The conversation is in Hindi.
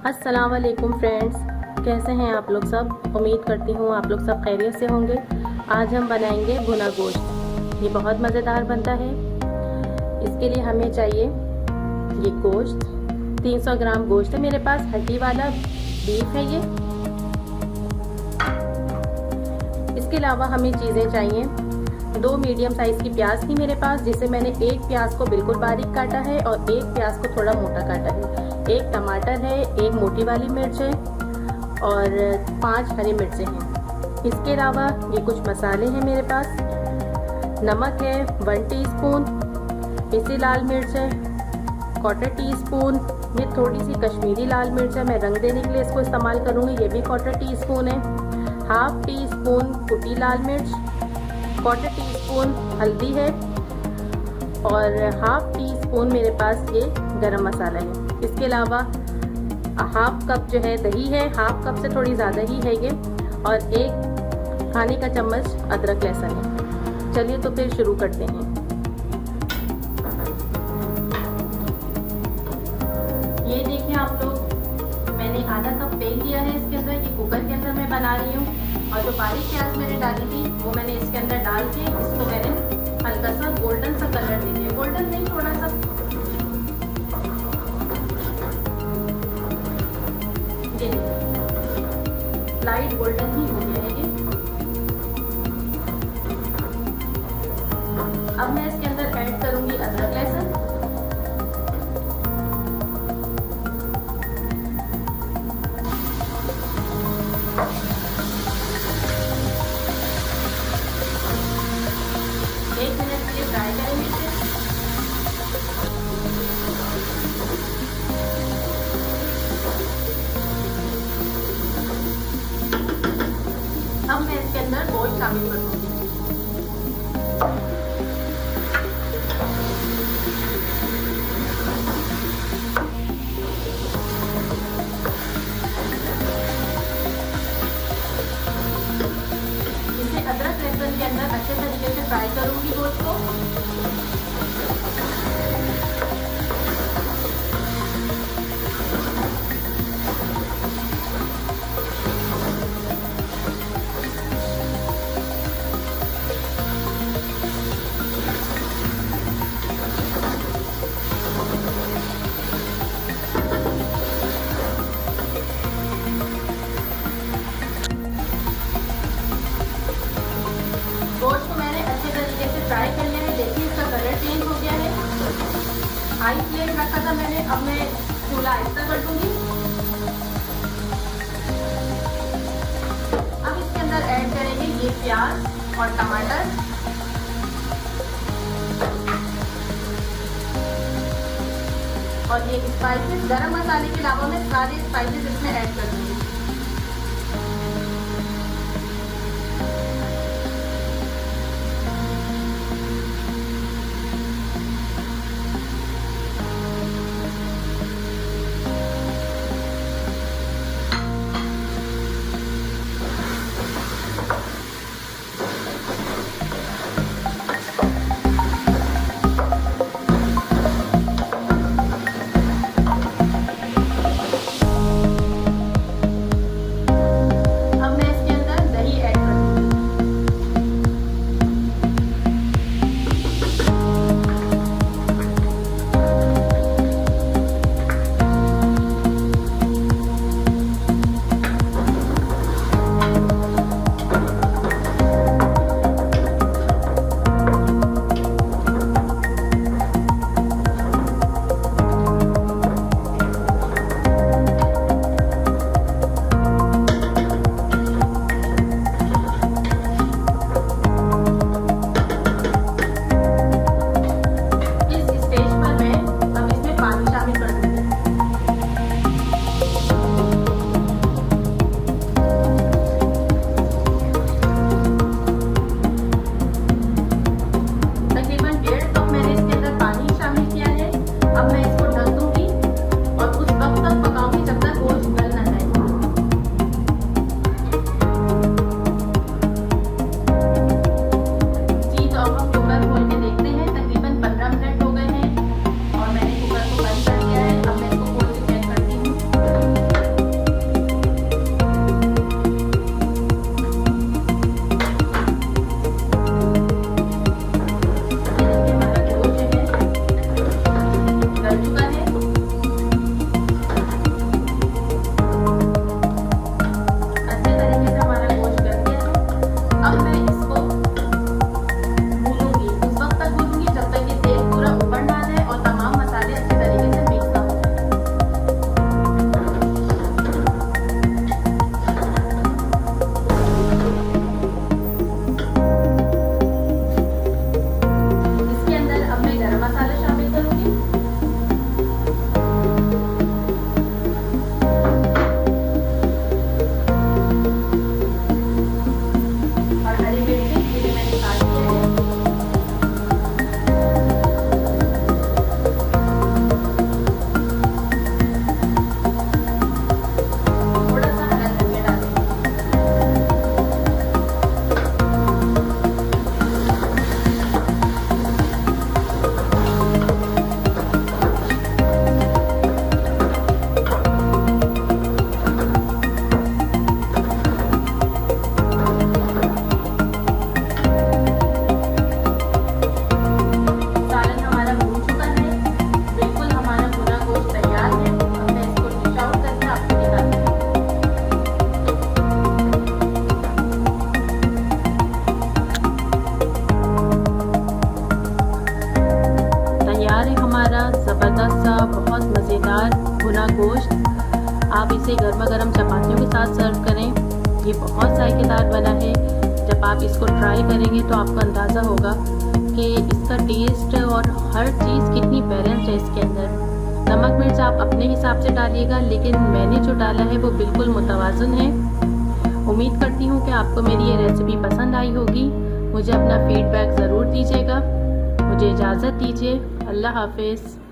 अस्सलाम वालेकुम फ्रेंड्स, कैसे हैं आप लोग सब। उम्मीद करती हूँ आप लोग सब खैरियत से होंगे। आज हम बनाएंगे भुना गोश्त। ये बहुत मज़ेदार बनता है। इसके लिए हमें चाहिए ये गोश्त, 300 ग्राम गोश्त है मेरे पास, हड्डी वाला बीफ है ये। इसके अलावा हमें चीज़ें चाहिए, 2 मीडियम साइज़ की प्याज थी मेरे पास, जिसे मैंने एक प्याज को बिल्कुल बारीक काटा है और एक प्याज को थोड़ा मोटा काटा है। एक टमाटर है, एक मोटी वाली मिर्च है और 5 हरी मिर्चें हैं। इसके अलावा ये कुछ मसाले हैं मेरे पास। नमक है 1 टीस्पून, पिसी लाल मिर्च है क्वाटर टीस्पून, ये थोड़ी सी कश्मीरी लाल मिर्च है, मैं रंग देने के लिए इसको इस्तेमाल करूँगी, ये भी क्वाटर टीस्पून है। हाफ टी स्पून कुटी लाल मिर्च, क्वाटर टीस्पून हल्दी है और हाफ टी स्पून मेरे पास ये गरम मसाला है। इसके अलावा हाफ कप जो है दही है, हाफ कप से थोड़ी ज़्यादा ही है ये, और 1 खाने का चम्मच अदरक लहसुन है। चलिए तो फिर शुरू करते हैं। ये देखिए आप लोग, मैंने आधा कप तेल लिया है इसके अंदर। ये कुकर के अंदर मैं बना रही हूँ और जो बारीक प्याज मैंने डाली थी वो मैंने इसके अंदर डाल के इसको मैंने हल्का सा गोल्डन सा कलर दे दिया। गोल्डन नहीं, थोड़ा सा लाइट गोल्डन ही हो गया है ये। अब मैं इसके अंदर ऐड करूंगी अदरक लहसुन। एक मिनट के लिए फ्राई करेंगे इसे। अब मैं इसके अंदर गोश्त शामिल कर दूंगी। इसे अदरक लहसुन के अंदर अच्छे तरीके से फ्राई करूंगी गोश्त को। गोश्त को मैंने अच्छे तरीके से फ्राई कर लिया है। देखिए इसका कलर चेंज हो गया है। हाई फ्लेम रखा था मैंने, अब मैं चूल्हा आहिस्ता कर दूंगी। अब इसके अंदर ऐड करेंगे ये प्याज और टमाटर। और ये स्पाइसेस, गरम मसाले के अलावा मैं सारे स्पाइसेस इसमें ऐड कर दूंगी। बहुत जायकेदार बना है। जब आप इसको ट्राई करेंगे तो आपको अंदाज़ा होगा कि इसका टेस्ट और हर चीज़ कितनी बैलेंस्ड है इसके अंदर। नमक मिर्च आप अपने हिसाब से डालिएगा, लेकिन मैंने जो डाला है वो बिल्कुल मुतवाज़न है। उम्मीद करती हूँ कि आपको मेरी ये रेसिपी पसंद आई होगी। मुझे अपना फीडबैक ज़रूर दीजिएगा। मुझे इजाज़त दीजिए। अल्लाह हाफिज़।